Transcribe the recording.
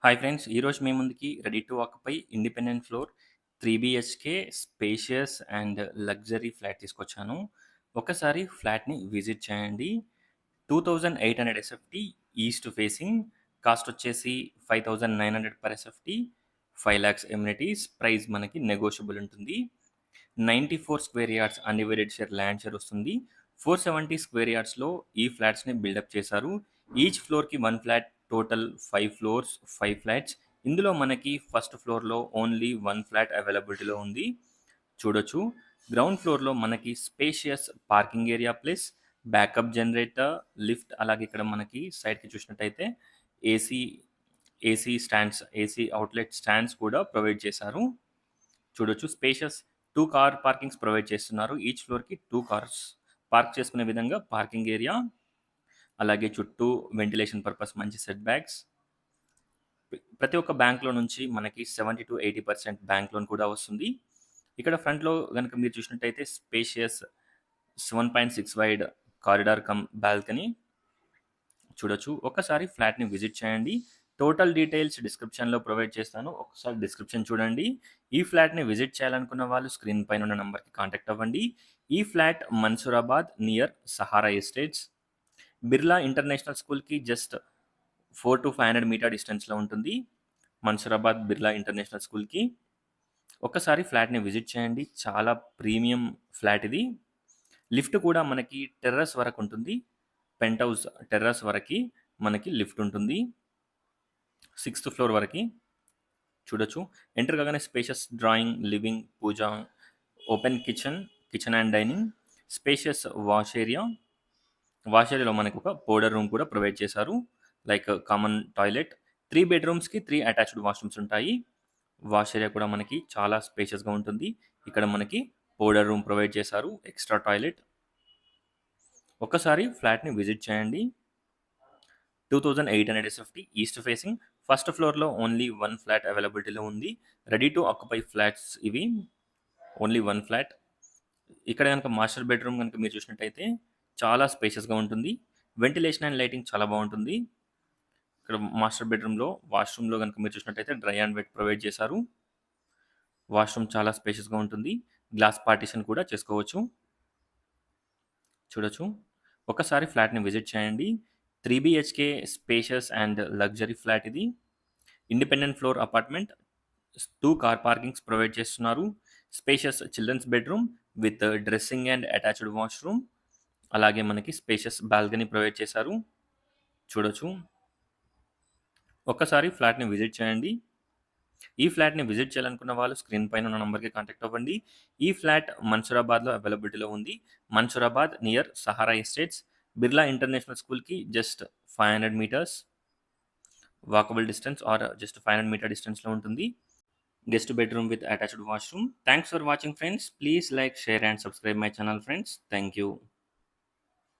Hi friends! ఈరోజు మీ ముందుకి ready to occupy independent floor 3 BHK spacious and luxury flat తీసుకొచ్చాను. ఒక్కసారి ఫ్లాట్‌ని విజిట్ చేయండి. 2800 ఎస్ఎఫ్టీ ఈస్ట్ ఫేసింగ్. కాస్ట్ వచ్చేసి 5900 పర్ ఎస్ఎఫ్టీ. 5,00,000 ఎమ్యూనిటీస్. ప్రైస్ మనకి నెగోషియబుల్ ఉంటుంది. 94 square yards undivided share land share వస్తుంది. 470 స్క్వేర్ యార్డ్స్‌లో ఈ ఫ్లాట్స్‌ని బిల్డప్ చేశారు. ఈచ్ ఫ్లోర్‌కి 1 ఫ్లాట్, టోటల్ 5 ఫ్లోర్స్, 5 ఫ్లాట్స్. ఇందులో మనకి ఫస్ట్ ఫ్లోర్‌లో ఓన్లీ 1 ఫ్లాట్ అవైలబిలిటీలో ఉంది. చూడొచ్చు. గ్రౌండ్ ఫ్లోర్‌లో మనకి spacious parking area plus backup generator, lift అలాగే ఇక్కడ మనకి సైడ్‌కి చూసినట్టయితే ఏసీ, ఏసీ అవుట్‌లెట్ స్టాండ్స్ కూడా ప్రొవైడ్ చేశారు. చూడొచ్చు. స్పేషియస్ 2 కార్ పార్కింగ్స్ ప్రొవైడ్ చేస్తున్నారు. ఈచ్ ఫ్లోర్‌కి 2 కార్స్ పార్క్ చేసుకునే విధంగా పార్కింగ్ ఏరియా. అలాగే చుట్టూ వెంటిలేషన్ పర్పస్ మంచి సెట్ బ్యాక్స్. ప్రతి ఒక్క బ్యాంక్‌లో నుంచి మనకి 70-80% బ్యాంక్ లోన్ కూడా వస్తుంది. ఇక్కడ ఫ్రంట్‌లో గనుక మీరు చూసినట్టయితే spacious 7.6 wide corridor come balcony చూడొచ్చు. ఒక్కసారి ఫ్లాట్‌ని విజిట్ చేయండి. టోటల్ డీటెయిల్స్ డిస్క్రిప్షన్‌లో ప్రొవైడ్ చేస్తాను. ఒకసారి డిస్క్రిప్షన్ చూడండి. ఈ ఫ్లాట్‌ని విజిట్ చేయాలనుకున్న వాళ్ళు స్క్రీన్ పైన ఉన్న నంబర్‌కి కాంటాక్ట్ అవ్వండి. ఈ flat Mansoorabad near Sahara estates. Birla international స్కూల్‌కి జస్ట్ 400-500 మీటర్ డిస్టెన్స్‌లో ఉంటుంది. మన్సూరాబాద్ బిర్లా ఇంటర్నేషనల్ స్కూల్‌కి. ఒక్కసారి ఫ్లాట్‌ని విజిట్ చేయండి. చాలా ప్రీమియం ఫ్లాట్ ఇది. లిఫ్ట్ కూడా మనకి టెర్రస్ వరకు ఉంటుంది. పెంట్ హౌస్ టెర్రస్ వరకి మనకి లిఫ్ట్ ఉంటుంది. 6థ్ ఫ్లోర్ వరకి చూడొచ్చు. ఎంటర్ కాగానే spacious drawing, living, puja, open kitchen and dining, spacious wash area. Wash ఏరియాలో మనకు ఒక పౌడర్ రూమ్ కూడా ప్రొవైడ్ చేశారు. Like common toilet. 3 బెడ్‌రూమ్స్‌కి 3 అటాచ్డ్ వాష్‌రూమ్స్ ఉంటాయి. వాష్ ఏరియా కూడా మనకి చాలా స్పేషియస్‌గా ఉంటుంది. ఇక్కడ మనకి పౌడర్ రూమ్ ప్రొవైడ్ చేశారు. Extra toilet. ఒక్కసారి ఫ్లాట్‌ని విజిట్ చేయండి. 2800 ఎస్ఎఫ్టీ ఈస్ట్ ఫేసింగ్. ఫస్ట్ ఫ్లోర్‌లో ఓన్లీ 1 ఫ్లాట్ అవైలబిలిటీలో ఉంది. రెడీ టు ఆక్యుపై ఫ్లాట్స్ ఇవి. Only 1 flat. ఇక్కడ గనక మాస్టర్ బెడ్‌రూమ్ గనక మీరు చూసినట్టయితే చాలా స్పేషియస్‌గా ఉంటుంది. వెంటిలేషన్ అండ్ లైటింగ్ చాలా బావుంటుంది. ఇక్కడ మాస్టర్ బెడ్‌రూమ్‌లో వాష్‌రూమ్‌లో గనక మీరు చూసినట్టయితే డ్రై అండ్ వెట్ ప్రొవైడ్ చేశారు. వాష్‌రూమ్ చాలా స్పేషియస్‌గా ఉంటుంది. గ్లాస్ పార్టిషన్ కూడా చేసుకోవచ్చు. చూడొచ్చు. ఒక్కసారి ఫ్లాట్‌ని విజిట్ చేయండి. 3 BHK spacious and luxury flat ఇది. Independent floor apartment. 2 car parkings provide చేస్తున్నారు. Spacious children's bedroom with dressing and attached washroom. అలాగే మనకి స్పేషియస్ బాల్కనీ ప్రొవైడ్ చేశారు. చూడొచ్చు. ఒక్కసారి ఫ్లాట్‌ని విజిట్ చేయండి. ఈ ఫ్లాట్‌ని విజిట్ చేయాలనుకున్న వాళ్ళు స్క్రీన్ పైన ఉన్న నంబర్‌కి కాంటాక్ట్ అవ్వండి. ఈ ఫ్లాట్ మన్సూరాబాద్‌లో అవైలబిలిటీలో ఉంది. Mansoorabad near Sahara estates. Birla international స్కూల్‌కి just 500 metres walkable distance or just 500 metre డిస్టెన్స్‌లో ఉంటుంది. Guest bedroom with attached washroom. Thanks for watching, friends. Please like, share, and subscribe my channel, friends. Thank you.